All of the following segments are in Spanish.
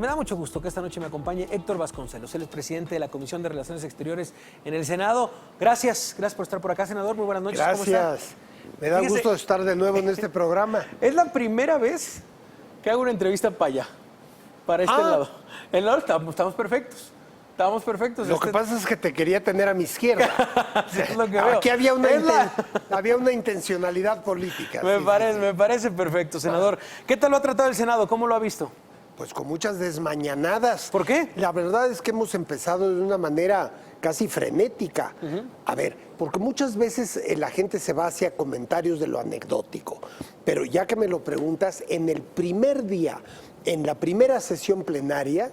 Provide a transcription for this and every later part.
Me da mucho gusto que esta noche me acompañe Héctor Vasconcelos. Él es presidente de la Comisión de Relaciones Exteriores en el Senado. Gracias por estar por acá, senador. Muy buenas noches. Gracias. ¿Cómo está? Me da gusto estar de nuevo en este programa. Es la primera vez que hago una entrevista para allá, para este lado. El lado estamos perfectos. Estamos perfectos. Lo que pasa es que te quería tener a mi izquierda. Es lo que veo. Aquí había una intencionalidad política. Me parece perfecto, senador. ¿Qué tal lo ha tratado el Senado? ¿Cómo lo ha visto? Pues con muchas desmañanadas. ¿Por qué? La verdad es que hemos empezado de una manera casi frenética. A ver, porque muchas veces la gente se va hacia comentarios de lo anecdótico. Pero ya que me lo preguntas, en el primer día, en la primera sesión plenaria,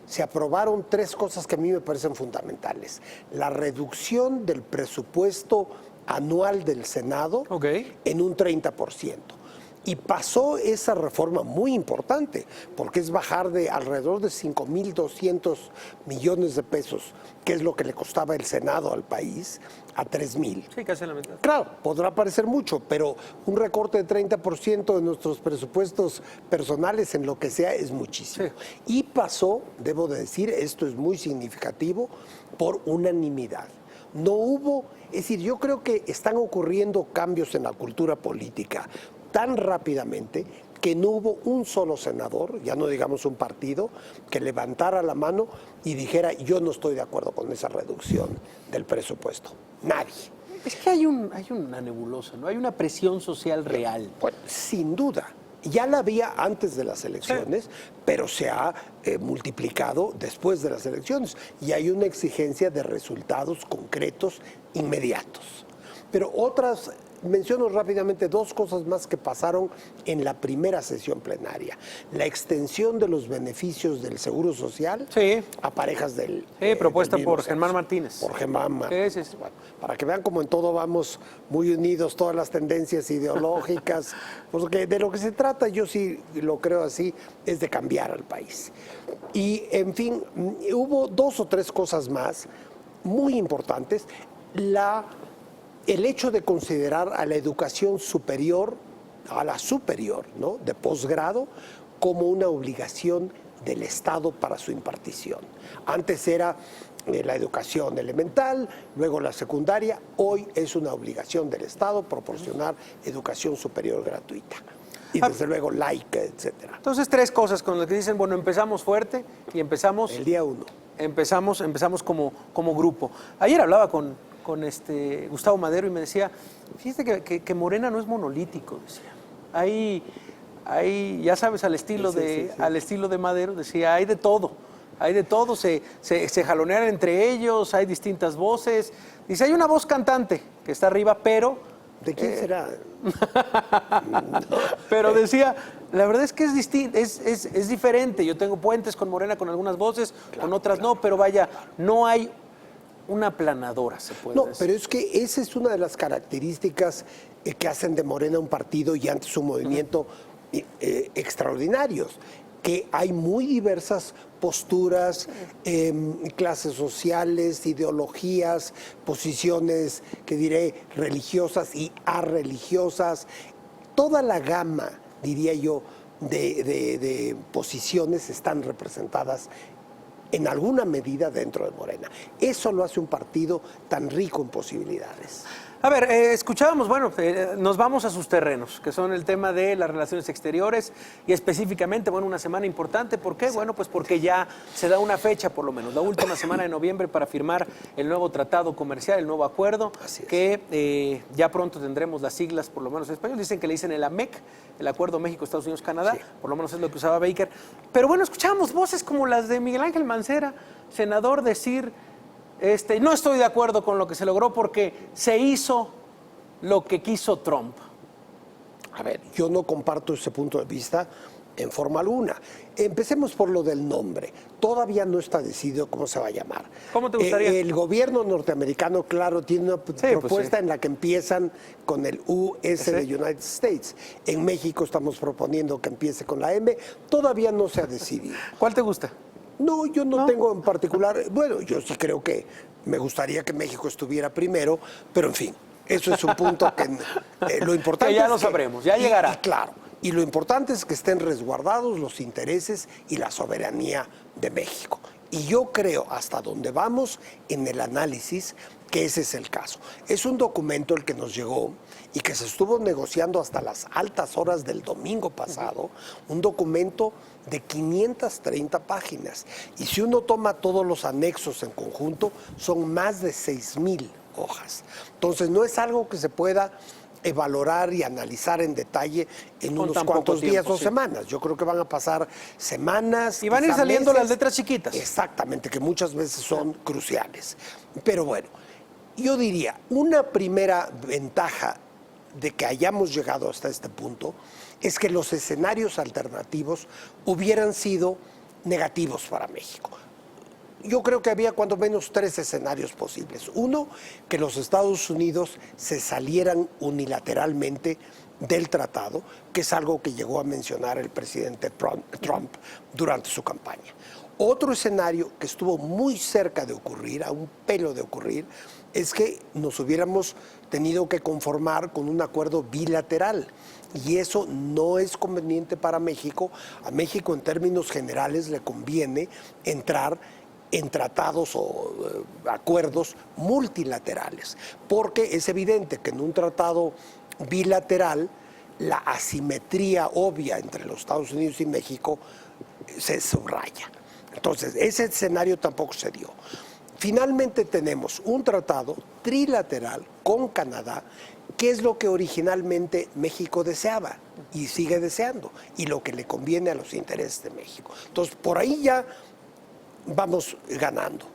se aprobaron tres cosas que a mí me parecen fundamentales. La reducción del presupuesto anual del Senado en un 30%. Y pasó esa reforma muy importante, porque es bajar de alrededor de 5.200 millones de pesos, que es lo que le costaba el Senado al país, a 3.000. Sí, casi la mitad. Claro, podrá parecer mucho, pero un recorte de 30% de nuestros presupuestos personales en lo que sea es muchísimo. Sí. Y pasó, debo de decir, esto es muy significativo, por unanimidad. No hubo, es decir, yo creo que están ocurriendo cambios en la cultura política tan rápidamente que no hubo un solo senador, ya no digamos un partido, que levantara la mano y dijera yo no estoy de acuerdo con esa reducción del presupuesto. Nadie. Es que hay una nebulosa, ¿no? Hay una presión social real. Pues, sin duda. Ya la había antes de las elecciones, pero se ha multiplicado después de las elecciones. Y hay una exigencia de resultados concretos inmediatos. Pero menciono rápidamente dos cosas más que pasaron en la primera sesión plenaria. La extensión de los beneficios del Seguro Social a parejas del... propuesta por Germán Martínez. Por Germán Martínez. Sí. Bueno, para que vean cómo en todo vamos muy unidos, todas las tendencias ideológicas. Porque de lo que se trata, yo sí lo creo así, es de cambiar al país. Y, en fin, hubo dos o tres cosas más muy importantes. El hecho de considerar a la educación superior, a la superior, ¿no?, de posgrado, como una obligación del Estado para su impartición. Antes era la educación elemental, luego la secundaria, hoy es una obligación del Estado proporcionar educación superior gratuita. Y desde luego laica, etcétera. Entonces, tres cosas con las que dicen, bueno, empezamos fuerte y empezamos... El día 1. Empezamos como grupo. Ayer hablaba con Gustavo Madero y me decía, fíjate que Morena no es monolítico, decía. Hay, ya sabes, al estilo de Madero, decía, hay de todo, se jalonean entre ellos, hay distintas voces. Dice, hay una voz cantante que está arriba, pero... ¿De quién será? Pero decía, la verdad es que es diferente. Yo tengo puentes con Morena con algunas voces, con otras no, pero vaya, no hay una aplanadora, se puede decir. Pero es que esa es una de las características que hacen de Morena un partido y antes un movimiento extraordinarios, que hay muy diversas posturas, clases sociales, ideologías, posiciones, que diré, religiosas y arreligiosas, toda la gama, diría yo, de posiciones están representadas en alguna medida dentro de Morena. Eso lo hace un partido tan rico en posibilidades. A ver, escuchábamos, bueno, nos vamos a sus terrenos, que son el tema de las relaciones exteriores y específicamente, bueno, una semana importante. ¿Por qué? Bueno, pues porque ya se da una fecha, por lo menos, la última semana de noviembre para firmar el nuevo tratado comercial, el nuevo acuerdo, que ya pronto tendremos las siglas, por lo menos en español. Dicen que le dicen el AMEC, el Acuerdo México, Estados Unidos, Canadá, por lo menos es lo que usaba Baker. Pero bueno, escuchábamos voces como las de Miguel Ángel Mancera, senador, decir... no estoy de acuerdo con lo que se logró porque se hizo lo que quiso Trump. A ver, yo no comparto ese punto de vista en forma alguna. Empecemos por lo del nombre. Todavía no está decidido cómo se va a llamar. ¿Cómo te gustaría? El gobierno norteamericano, claro, tiene una propuesta en la que empiezan con el US de United States. En México estamos proponiendo que empiece con la M. Todavía no se ha decidido. ¿Cuál te gusta? No, yo no tengo en particular, bueno, yo sí creo que me gustaría que México estuviera primero, pero en fin, Eso es un punto que lo importante Que ya es lo sabremos, ya llegará. y claro, y lo importante es que estén resguardados los intereses y la soberanía de México. Y yo creo, hasta donde vamos en el análisis, que ese es el caso. Es un documento el que nos llegó y que se estuvo negociando hasta las altas horas del domingo pasado, un documento de 530 páginas. Y si uno toma todos los anexos en conjunto, son más de 6,000 hojas. Entonces, no es algo que se pueda valorar y analizar en detalle en Con unos tan poco cuantos días tiempo, o sí. semanas. Yo creo que van a pasar semanas. Y van a ir quizá saliendo meses. las letras chiquitas. Exactamente, que muchas veces son cruciales. Pero bueno, yo diría, una primera ventaja de que hayamos llegado hasta este punto es que los escenarios alternativos hubieran sido negativos para México. Yo creo que había cuando menos 3 escenarios posibles. Uno, que los Estados Unidos se salieran unilateralmente del tratado, que es algo que llegó a mencionar el presidente Trump durante su campaña. Otro escenario que estuvo muy cerca de ocurrir, a un pelo de ocurrir, es que nos hubiéramos tenido que conformar con un acuerdo bilateral. Y eso no es conveniente para México. A México, en términos generales, le conviene entrar en tratados o acuerdos multilaterales, porque es evidente que en un tratado bilateral la asimetría obvia entre los Estados Unidos y México se subraya. Entonces, ese escenario tampoco se dio. Finalmente tenemos un tratado trilateral con Canadá, que es lo que originalmente México deseaba y sigue deseando, y lo que le conviene a los intereses de México. Entonces, por ahí ya vamos ganando.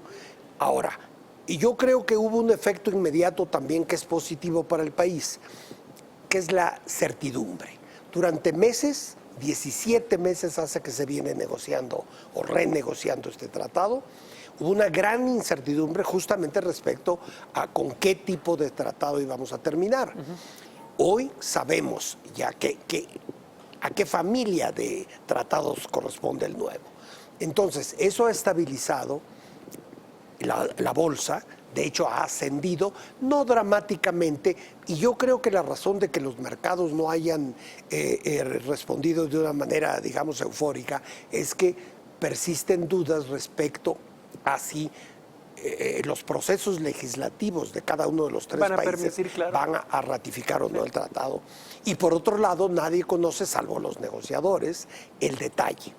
Ahora, y yo creo que hubo un efecto inmediato también que es positivo para el país, que es la certidumbre. Durante meses, 17 meses hace que se viene negociando o renegociando este tratado, hubo una gran incertidumbre justamente respecto a con qué tipo de tratado íbamos a terminar. Hoy sabemos ya a qué familia de tratados corresponde el nuevo. Entonces, eso ha estabilizado la bolsa, de hecho ha ascendido, no dramáticamente, y yo creo que la razón de que los mercados no hayan respondido de una manera, digamos, eufórica, es que persisten dudas respecto a si los procesos legislativos de cada uno de los 3 Van a países permitir, claro. van a ratificar o no el tratado. Y por otro lado, nadie conoce, salvo los negociadores, el detalle.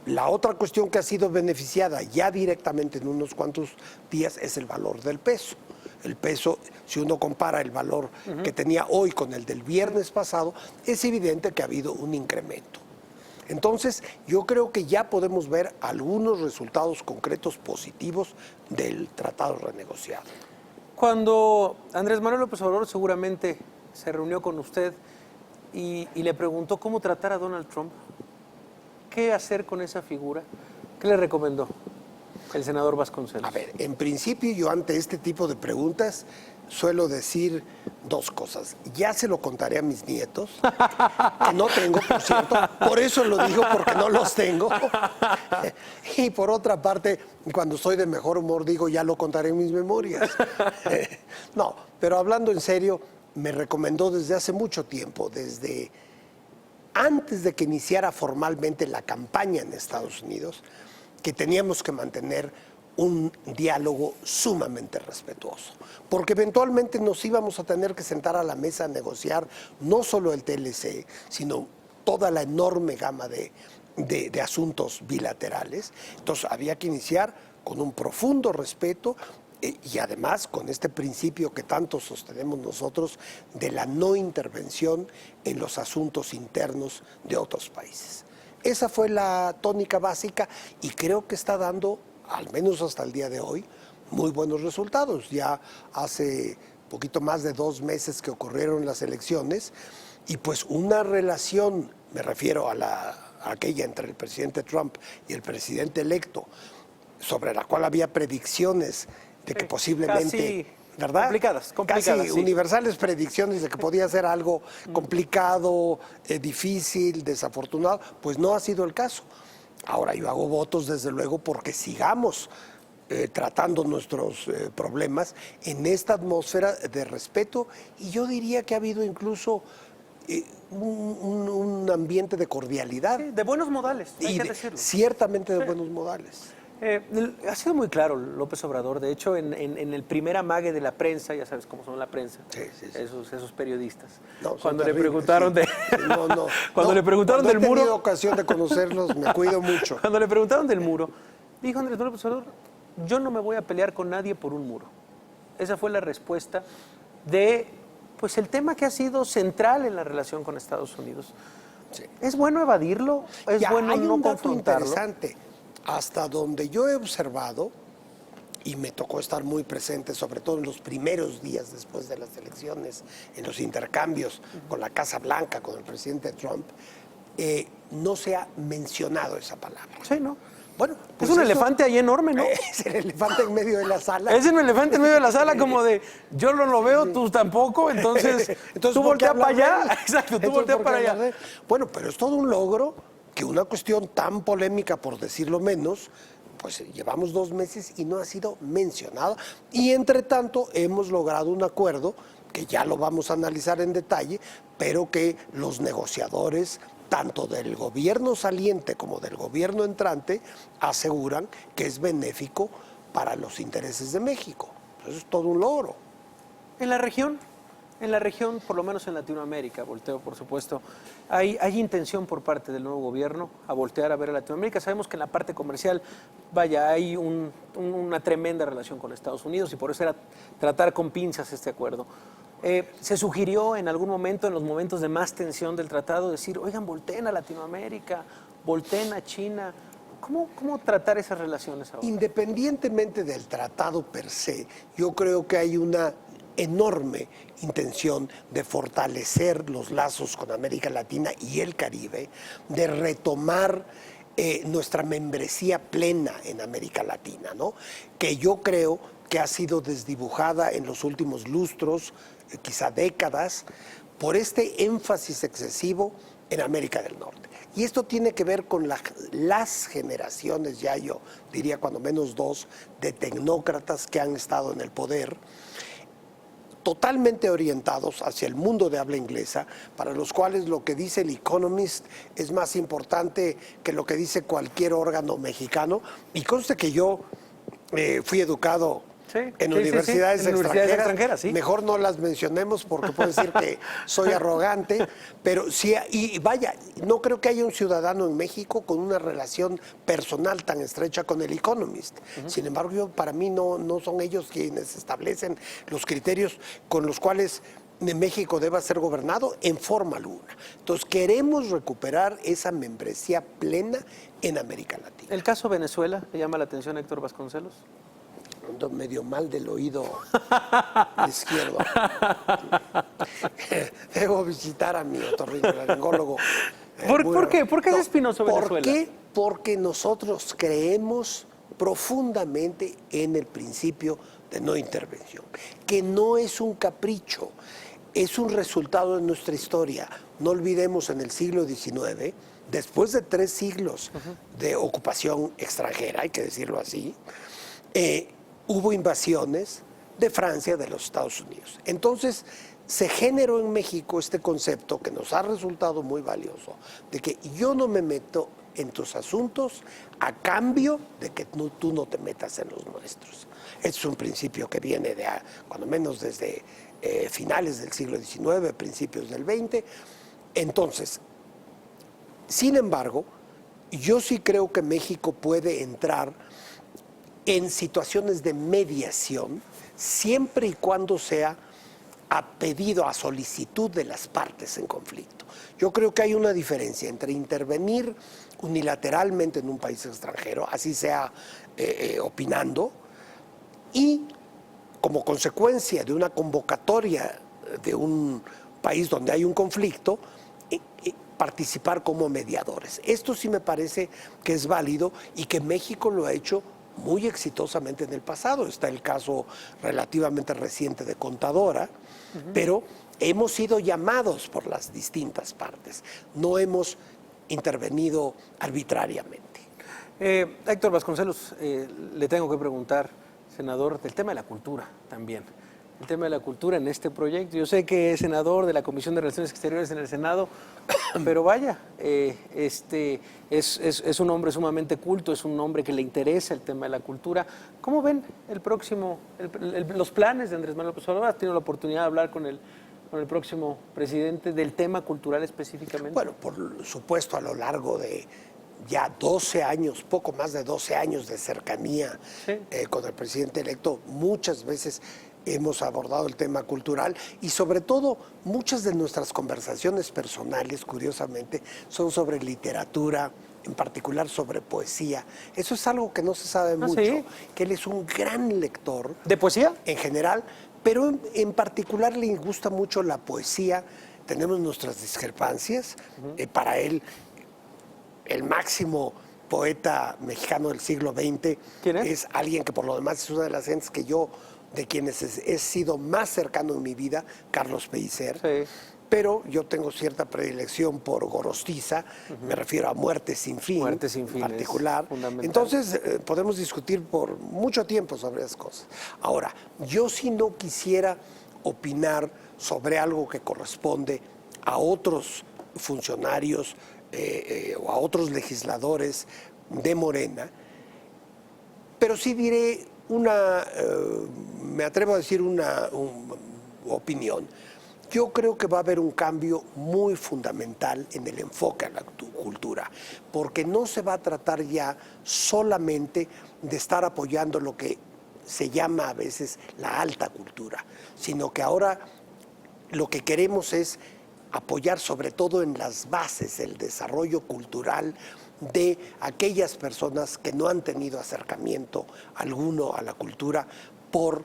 La otra cuestión que ha sido beneficiada ya directamente en unos cuantos días es el valor del peso. El peso, si uno compara el valor que tenía hoy con el del viernes pasado, es evidente que ha habido un incremento. Entonces, yo creo que ya podemos ver algunos resultados concretos positivos del tratado renegociado. Cuando Andrés Manuel López Obrador seguramente se reunió con usted y le preguntó cómo tratar a Donald Trump, ¿qué hacer con esa figura? ¿Qué le recomendó el senador Vasconcelos? A ver, en principio yo ante este tipo de preguntas suelo decir 2 cosas. Ya se lo contaré a mis nietos, que no tengo, por cierto. Por eso lo digo, porque no los tengo. Y por otra parte, cuando estoy de mejor humor, digo, ya lo contaré en mis memorias. No, pero hablando en serio, me recomendó desde hace mucho tiempo, desde antes de que iniciara formalmente la campaña en Estados Unidos, que teníamos que mantener un diálogo sumamente respetuoso, porque eventualmente nos íbamos a tener que sentar a la mesa a negociar no solo el TLC, sino toda la enorme gama de asuntos bilaterales. Entonces había que iniciar con un profundo respeto y además con este principio que tanto sostenemos nosotros de la no intervención en los asuntos internos de otros países. Esa fue la tónica básica y creo que está dando, al menos hasta el día de hoy, muy buenos resultados. Ya hace poquito más de 2 meses que ocurrieron las elecciones y pues una relación, me refiero a aquella entre el presidente Trump y el presidente electo, sobre la cual había predicciones de que posiblemente, casi ¿verdad? Complicadas, Casi sí. universales predicciones de que podía ser algo complicado, difícil, desafortunado, pues no ha sido el caso. Ahora yo hago votos desde luego porque sigamos tratando nuestros problemas en esta atmósfera de respeto, y yo diría que ha habido incluso un ambiente de cordialidad. Sí, de buenos modales, hay Y que decirlo. ciertamente de buenos modales. Ha sido muy claro López Obrador. De hecho, en el primer amague de la prensa, ya sabes cómo son la prensa, Sí. esos periodistas. No, son Cuando le terribles, preguntaron sí. de, No. cuando No, le preguntaron cuando del he tenido muro, ocasión de conocerlos, me cuido mucho. cuando le preguntaron del muro, dijo Andrés Manuel López Obrador: yo no me voy a pelear con nadie por un muro. Esa fue la respuesta de, pues, el tema que ha sido central en la relación con Estados Unidos. Sí. ¿Es bueno evadirlo? ¿Es Ya, bueno hay no un dato confrontarlo? interesante. Hasta donde yo he observado, y me tocó estar muy presente, sobre todo en los primeros días después de las elecciones, en los intercambios con la Casa Blanca, con el presidente Trump, no se ha mencionado esa palabra. Sí, ¿no? Bueno, Es un eso- elefante ahí enorme, ¿no? Es el elefante en medio de la sala. Es un elefante en medio de la sala, como de, yo no lo veo, tú tampoco, entonces tú ¿por qué voltea para hablar de allá. él? Exacto, tú Entonces, voltea ¿por qué para hablar allá. de él? Bueno, pero es todo un logro que una cuestión tan polémica, por decirlo menos, pues llevamos 2 meses y no ha sido mencionada. Y entre tanto hemos logrado un acuerdo que ya lo vamos a analizar en detalle, pero que los negociadores, tanto del gobierno saliente como del gobierno entrante, aseguran que es benéfico para los intereses de México. Eso es todo un logro. En la región, por lo menos en Latinoamérica, volteo por supuesto, hay intención por parte del nuevo gobierno a voltear a ver a Latinoamérica. Sabemos que en la parte comercial, vaya, hay una tremenda relación con Estados Unidos y por eso era tratar con pinzas este acuerdo. Se sugirió en algún momento, en los momentos de más tensión del tratado, decir, oigan, volteen a Latinoamérica, volteen a China. ¿Cómo tratar esas relaciones ahora? Independientemente del tratado per se, yo creo que hay una enorme intención de fortalecer los lazos con América Latina y el Caribe, de retomar nuestra membresía plena en América Latina, ¿no? Que yo creo que ha sido desdibujada en los últimos lustros, quizá décadas, por este énfasis excesivo en América del Norte. Y esto tiene que ver con las generaciones, ya yo diría cuando menos 2, de tecnócratas que han estado en el poder, totalmente orientados hacia el mundo de habla inglesa, para los cuales lo que dice el Economist es más importante que lo que dice cualquier órgano mexicano. Y conste que yo fui educado en universidades extranjeras. Sí. Mejor no las mencionemos porque puedo decir que soy arrogante, pero sí, y vaya, no creo que haya un ciudadano en México con una relación personal tan estrecha con el Economist. Sin embargo, para mí no son ellos quienes establecen los criterios con los cuales México deba ser gobernado en forma alguna. Entonces, queremos recuperar esa membresía plena en América Latina. ¿El caso Venezuela le llama la atención a Héctor Vasconcelos? Ando medio mal del oído izquierdo. Debo visitar a mi otorrinolaringólogo. ¿Por qué? ¿Por qué es espinoso Venezuela? ¿Por qué? Porque nosotros creemos profundamente en el principio de no intervención, que no es un capricho, es un resultado de nuestra historia. No olvidemos, en el siglo XIX, después de 3 siglos de ocupación extranjera, hay que decirlo así, hubo invasiones de Francia, de los Estados Unidos. Entonces, se generó en México este concepto que nos ha resultado muy valioso, de que yo no me meto en tus asuntos a cambio de que tú no te metas en los nuestros. Es un principio que viene de, cuando menos desde finales del siglo XIX, principios del XX. Entonces, sin embargo, yo sí creo que México puede entrar en situaciones de mediación, siempre y cuando sea a pedido, a solicitud de las partes en conflicto. Yo creo que hay una diferencia entre intervenir unilateralmente en un país extranjero, así sea opinando, y como consecuencia de una convocatoria de un país donde hay un conflicto, participar como mediadores. Esto sí me parece que es válido y que México lo ha hecho muy exitosamente en el pasado. Está el caso relativamente reciente de Contadora, pero hemos sido llamados por las distintas partes, no hemos intervenido arbitrariamente. Héctor Vasconcelos, le tengo que preguntar, senador, del tema de la cultura también. El tema de la cultura en este proyecto. Yo sé que es senador de la Comisión de Relaciones Exteriores en el Senado, pero vaya, es un hombre sumamente culto, es un hombre que le interesa el tema de la cultura. ¿Cómo ven los planes de Andrés Manuel López Obrador? ¿Has tenido la oportunidad de hablar con el próximo presidente del tema cultural específicamente? Bueno, por supuesto, a lo largo de ya 12 años, poco más de 12 años de cercanía Sí. Con el presidente electo, muchas veces hemos abordado el tema cultural y sobre todo muchas de nuestras conversaciones personales, curiosamente, son sobre literatura, en particular sobre poesía. Eso es algo que no se sabe mucho, ¿Sí? que él es un gran lector. ¿De poesía? En general, pero en particular le gusta mucho la poesía. Tenemos nuestras discrepancias. Para él, el máximo poeta mexicano del siglo XX ¿Quién es? alguien que por lo demás es una de las gentes que yo, de quienes he sido más cercano en mi vida, Carlos Pellicer. Sí. Pero yo tengo cierta predilección por Gorostiza, me refiero a Muerte sin fin, Muerte sin fin en particular. es fundamental. Entonces, podemos discutir por mucho tiempo sobre esas cosas. Ahora, yo sí no quisiera opinar sobre algo que corresponde a otros funcionarios o a otros legisladores de Morena, pero sí diré me atrevo a decir una opinión. Yo creo que va a haber un cambio muy fundamental en el enfoque a la cultura, porque no se va a tratar ya solamente de estar apoyando lo que se llama a veces la alta cultura, sino que ahora lo que queremos es apoyar sobre todo en las bases el desarrollo cultural de aquellas personas que no han tenido acercamiento alguno a la cultura por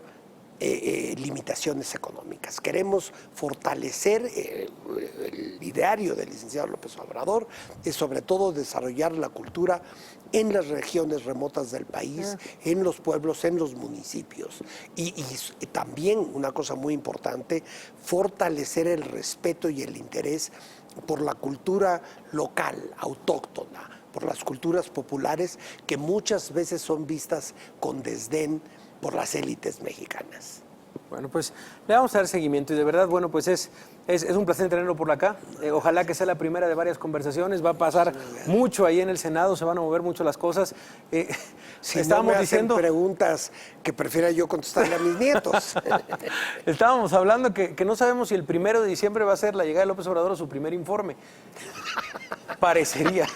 limitaciones económicas. Queremos fortalecer el ideario del licenciado López Obrador, es sobre todo desarrollar la cultura en las regiones remotas del país, en los pueblos, en los municipios. Y también, una cosa muy importante, fortalecer el respeto y el interés por la cultura local, autóctona, por las culturas populares que muchas veces son vistas con desdén por las élites mexicanas. Bueno, pues le vamos a dar seguimiento y de verdad, bueno, pues es un placer tenerlo por acá. Ojalá que sea la primera de varias conversaciones. Va a pasar mucho ahí en el Senado, se van a mover mucho las cosas. Si no me hacen preguntas que prefiera yo contestarle a mis nietos. Estábamos hablando que no sabemos si el 1 de diciembre va a ser la llegada de López Obrador o su primer informe. Parecería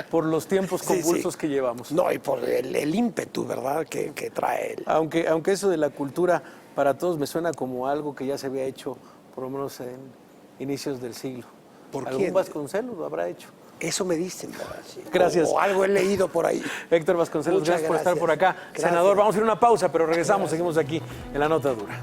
por los tiempos convulsos que llevamos. No, y por el ímpetu, ¿verdad?, que trae él. Aunque eso de la cultura para todos me suena como algo que ya se había hecho, por lo menos en inicios del siglo. ¿Por ¿Algún quién? Vasconcelos lo habrá hecho? Eso me dicen, ¿verdad? Gracias. O algo he leído por ahí. Héctor Vasconcelos, Muchas gracias por estar por acá. Gracias. Senador, vamos a ir a una pausa, pero regresamos, seguimos aquí en La Nota Dura.